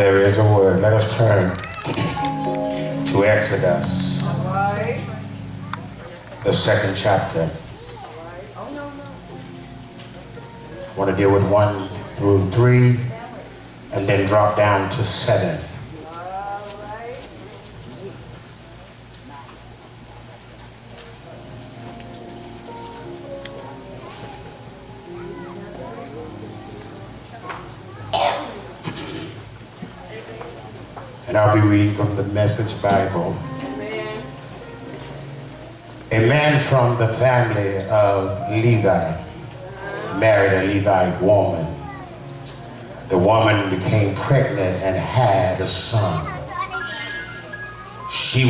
There is a word. Let us turn to Exodus, the second chapter. I want to deal with 1 through 3 and then drop down to 7. And I'll be reading from the Message Bible. Amen. A man from the family of Levi married a Levite woman. The woman became pregnant and had a son. She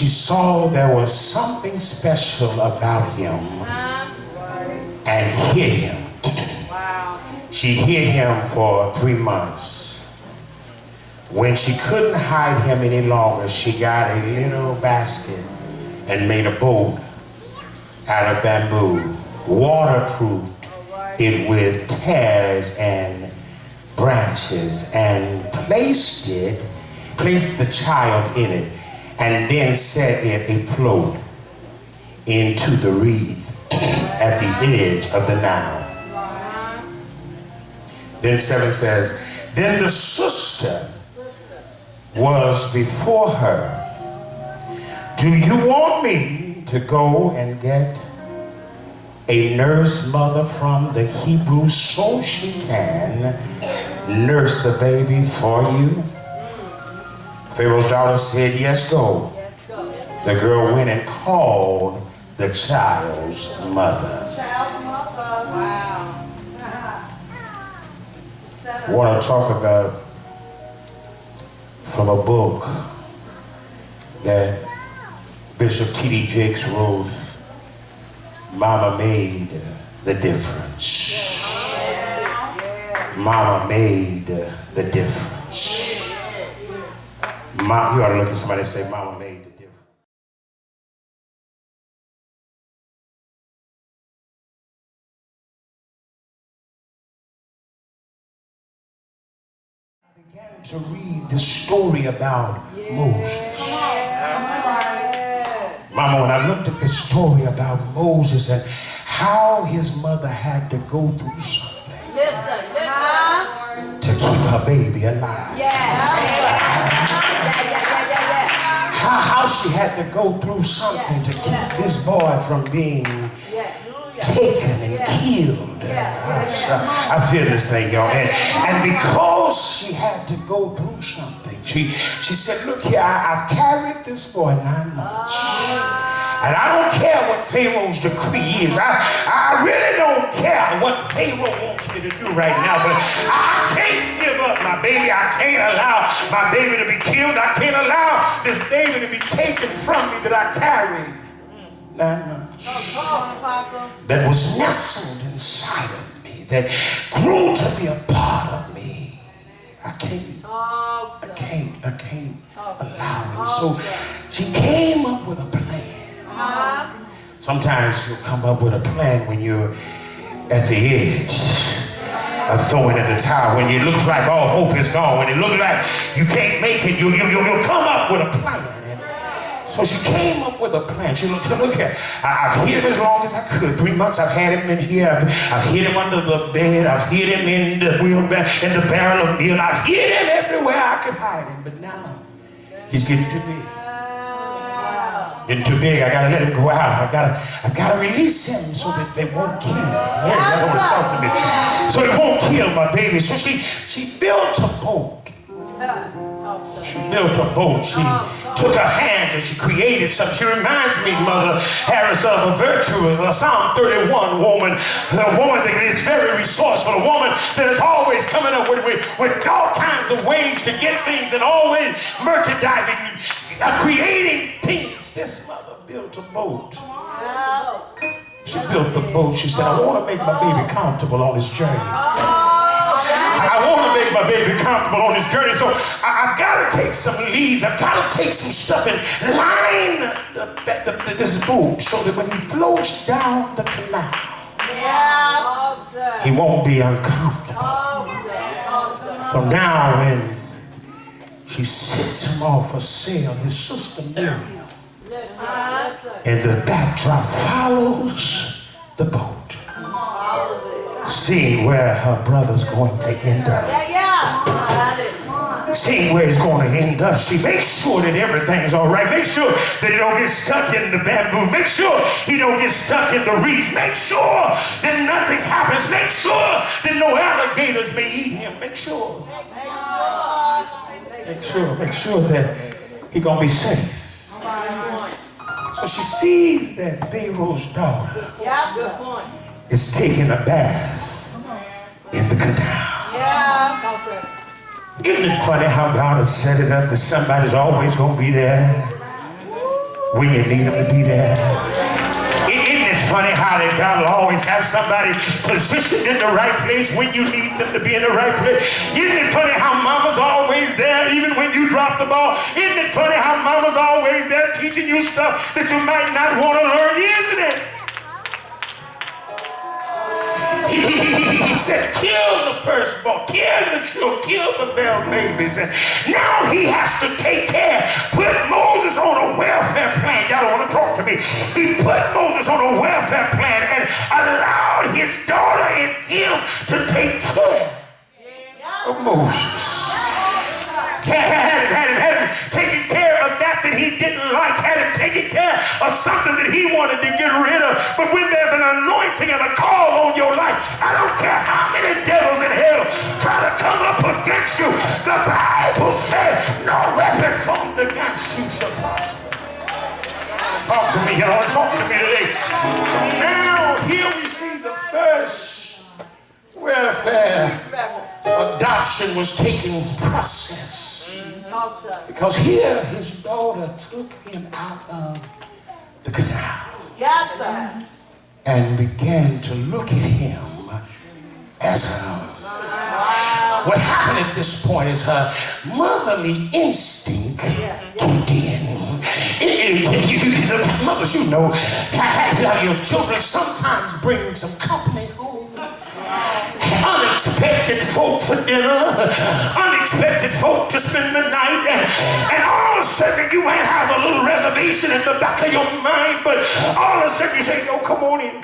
saw there was something special about him and hid him. She hid him for 3 months. When she couldn't hide him any longer, she got a little basket and made a boat out of bamboo, waterproofed it with tares and branches, and placed the child in it, and then set it afloat into the reeds at the edge of the Nile. Then 7 says, then the sister was before her. Do you want me to go and get a nurse mother from the Hebrews so she can nurse the baby for you? Pharaoh's daughter said, yes, go. The girl went and called the child's mother. I want to talk about from a book that Bishop T.D. Jakes wrote, Mama Made the Difference. Mama made the difference. You ought to look at somebody and say, Mama made the difference. Began to read the story about Moses. Mama, when I looked at the story about Moses and how his mother had to go through something to keep her baby alive. How she had to go through something to keep this boy from being taken and killed. I feel this thing, y'all. And because she had to go through something, she said, look here, I've carried this boy 9 months. And I don't care what Pharaoh's decree is. I really don't care what Pharaoh wants me to do right now. But I can't give up my baby. I can't allow my baby to be killed. I can't allow this baby to be taken from me that I carried 9 months. That was nestled inside of me, that grew to be a part of me. I can't allow it. So she came up with a plan. Sometimes you'll come up with a plan when you're at the edge of throwing in the towel, when it looks like all hope is gone, when it looks like you can't make it, you'll come up with a plan. So she came up with a plan. She looked here. I've hid him as long as I could. 3 months I've had him in here. I've hid him under the bed. I've hid him in the in the barrel of meal. I've hid him everywhere I could hide him. But now he's getting too big. Getting too big. I gotta let him go out. I've gotta release him so that they won't kill him. Yeah, they want to talk to me. So they won't kill my baby. So she built a boat. She built a boat. She took her hands and she created something. She reminds me, Mother Harris, of a virtue of a Psalm 31 woman. A woman that is very resourceful. A woman that is always coming up with all kinds of ways to get things and always merchandising, creating things. This mother built a boat. She built the boat. She said, I want to make my baby comfortable on his journey. I want to make my baby comfortable on his journey, so I've got to take some leaves. I've got to take some stuff and line this boat so that when he floats down the canal, he won't be uncomfortable. So now when she sets him off a sail, his sister Miriam, and the backdrop follows the boat, seeing where her brother's going to end up. Seeing where he's going to end up, she makes sure that everything's all right. Make sure that he don't get stuck in the bamboo. Make sure he don't get stuck in the reeds. Make sure that nothing happens. Make sure that no alligators may eat him. Make sure that he's going to be safe. So she sees that Pharaoh's daughter is taking a bath in the canal. Isn't it funny how God has set it up that somebody's always going to be there when you need them to be there? Isn't it funny how that God will always have somebody positioned in the right place when you need them to be in the right place? Isn't it funny how mama's always there even when you drop the ball? Isn't it funny how mama's always there teaching you stuff that you might not want to learn? Isn't it? He said, kill the firstborn, kill the children, kill the male babies. And now he has to take care, put Moses on a welfare plan. Y'all don't want to talk to me. He put Moses on a welfare plan and allowed his daughter and him to take care of Moses. Had him taking care of that he didn't like, had him taking care of something that he wanted to get rid of. But when there's an anointing and a call on your life, I don't care how many devils in hell try to come up against you, the Bible said no weapon formed against you shall prosper. Talk to me, y'all. Talk to me today. So now here we see the first welfare adoption was taking process. Because here his daughter took him out of the canal. Yes, sir. And began to look at him as her own. Wow. What happened at this point is her motherly instinct kicked in. The mothers, you know, your children sometimes bring some company home. Unexpected folk for dinner, unexpected folk to spend the night, and all of a sudden you might have a little reservation in the back of your mind, but all of a sudden you say, "Oh, come on in,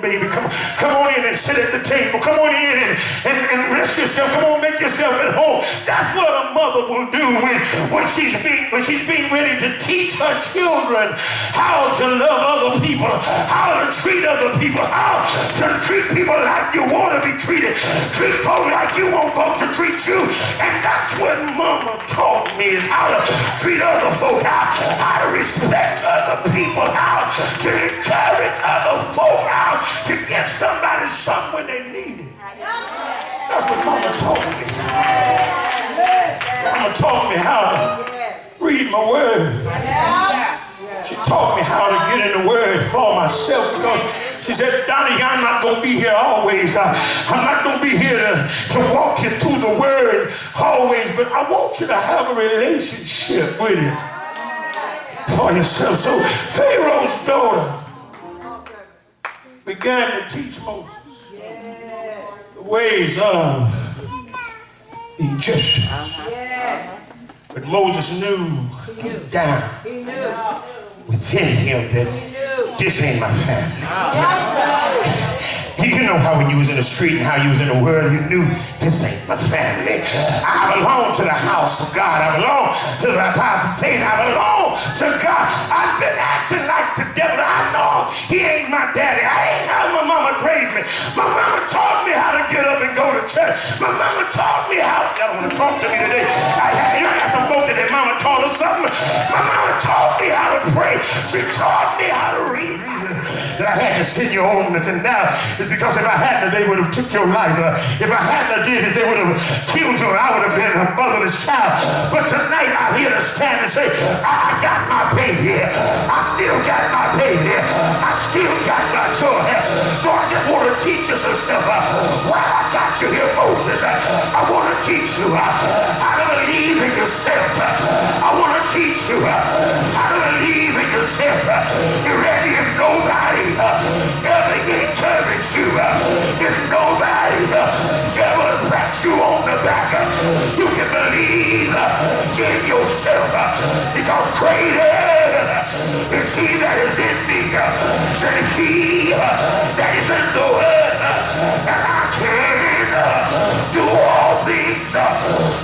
baby, come on in and sit at the table, come on in and rest yourself, come on, make yourself at home." That's what a mother will do when she's being ready to teach her children how to love other people, how to treat other people, how to treat people like you want to be treated. Treat folk like you want folk to treat you. And that's what mama taught me, is how to treat other folk, how to respect other people, how to encourage other folk, how to get somebody something when they need it. That's what mama taught me. Mama taught me how to read my word. She taught me how to get in the word for myself, because she said, "Donnie, I'm not going to be here always. I'm not going to be here to walk you through the word always, but I want you to have a relationship with it for yourself." So Pharaoh's daughter began to teach Moses the ways of the Egyptians. But Moses knew deep down within him that this ain't my family. You know how when you was in the street and how you was in the world, you knew this ain't my family. I belong to the house of God. I belong to the house of faith. I belong to God. I've been acting like the devil. I know he ain't my daddy. I ain't how my mama raised me. My mama taught me how to get up and go to church. My mama taught me how. Y'all want to talk to me today? I got some folk that their mama taught us something. My mama taught me how to pray. She taught me how to read. That I had to send you home now is because if I hadn't, they would have took your life. If I hadn't did it, they would have killed you, and I would have been a motherless child. But tonight I'm here to stand and say, I got my baby here. I still got my baby here. I still got my joy here. So I just want to teach you some stuff. While I got you here, Moses, I want to teach you how to believe in yourself. I want to teach you how to believe in yourself. You're ready if nobody ever encourage you. If nobody ever affect you on the back, you can believe in yourself, because greater is he that is in me than he that is in the world. And I can do all things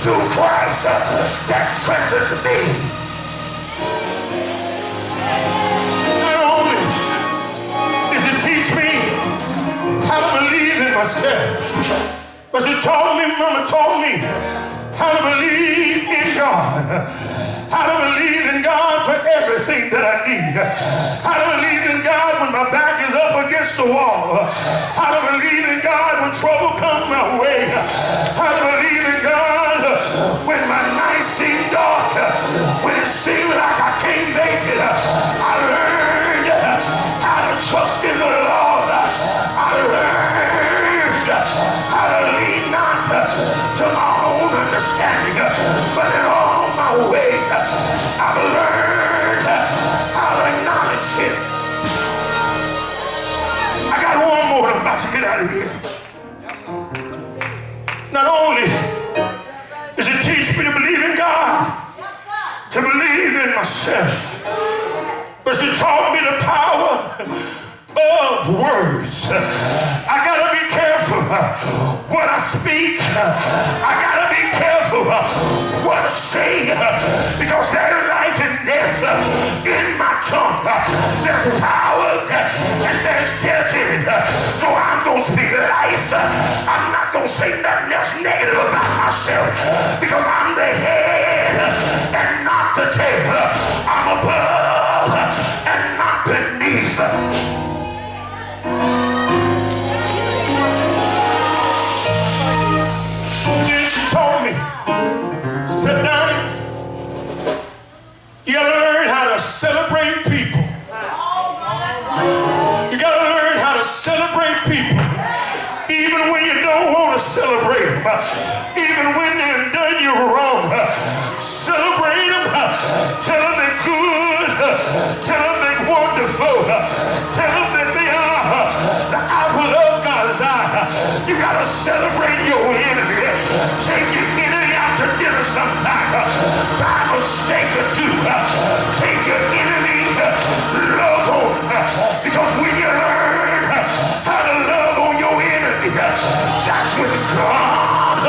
through Christ that strengthens me. Not only does it teach me how to believe in myself, but she taught me, Mama taught me how to believe in God. How to believe in God for everything that I need. How to believe in God when my back is up against the wall. How to believe in God when trouble comes my way. How to believe in God when my night seems dark. When it seems like I can't make it. I learned how to trust in the Lord. I learned how to lean not to my own understanding, but in all my ways I've learned how to acknowledge him. I got one more. I'm about to get out of here. Not only does it teach me to believe in God, to believe in myself, but she taught me the power of words. I gotta be careful what I speak. I gotta be careful what I say, because there's life and death in my tongue. There's power and there's death in it. So I'm gonna speak life. I'm not gonna say nothing else negative about myself, because I'm the head and not the tail. I'm above and not beneath. Then she told me, she said, Donnie, you gotta learn how to celebrate people. You gotta learn how to celebrate people, even when you don't want to celebrate them, even when they've done you wrong. Celebrate them, tell them they're good, tell them they're wonderful, tell them that they are the apple of God's eye. You gotta celebrate your enemy. Take your enemy out to dinner sometime, by mistake or two. Take your enemy, love on, because when you learn how to love on your enemy, that's when God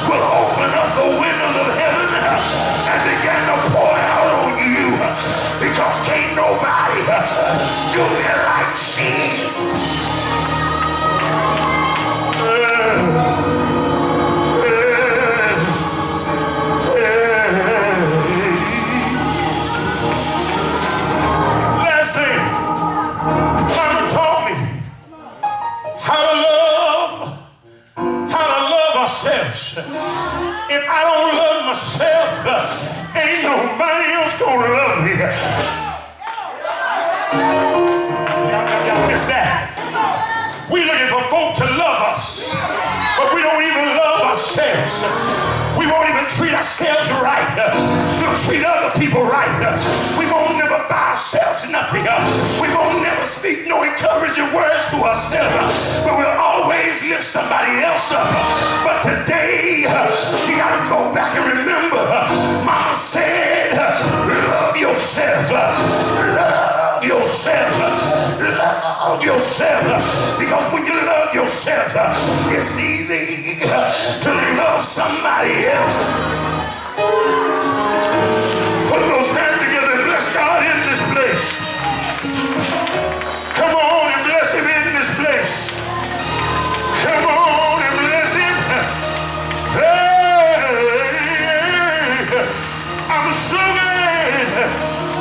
will open up the windows of heaven and begin to pour out on you, because can't nobody do it like Jesus. Last thing, Mama taught me how to love ourselves. If I don't love myself, ain't nobody else gonna love me. Y'all miss that? We looking for folk to love us, but we don't even love ourselves. We won't even treat ourselves right. We'll treat other people right. We won't never buy ourselves nothing. We won't never speak no encouraging words to ourselves, but we'll always lift somebody else up. But today, you gotta go back and remember, Mama said, love yourself. Love yourself. Love yourself. Because when you love yourself, it's easy to love somebody else. Put those hands together and bless God in this place. Come on and bless him in this place. Come on and bless him. Hey, I'm so glad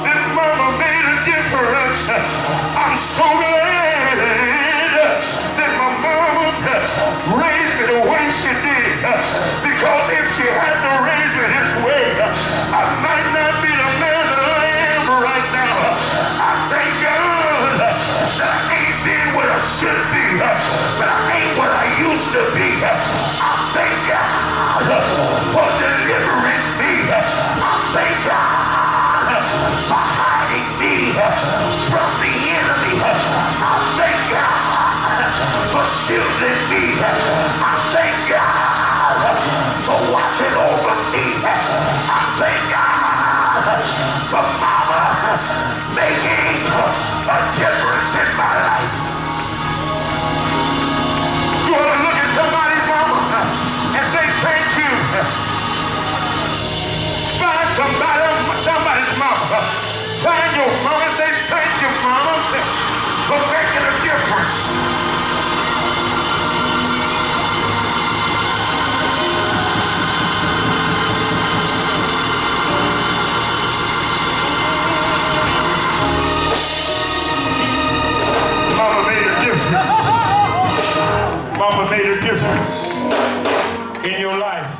that Mama made a difference. I'm so glad that my mama raised me the way she did, because if she had to raise me this way, I might not be the man that I am right now. I thank God that I ain't been what I should be, but I ain't what I used to be. I thank God for delivering me. I thank God for hiding me from the enemy. I thank God for shielding me. I thank God thank God for mama making a difference in my life. You ought to look at somebody's mama and say thank you. Find somebody's mama. Find your mama and say thank you, mama, for making a difference. Mama made a difference. Mama made a difference in your life.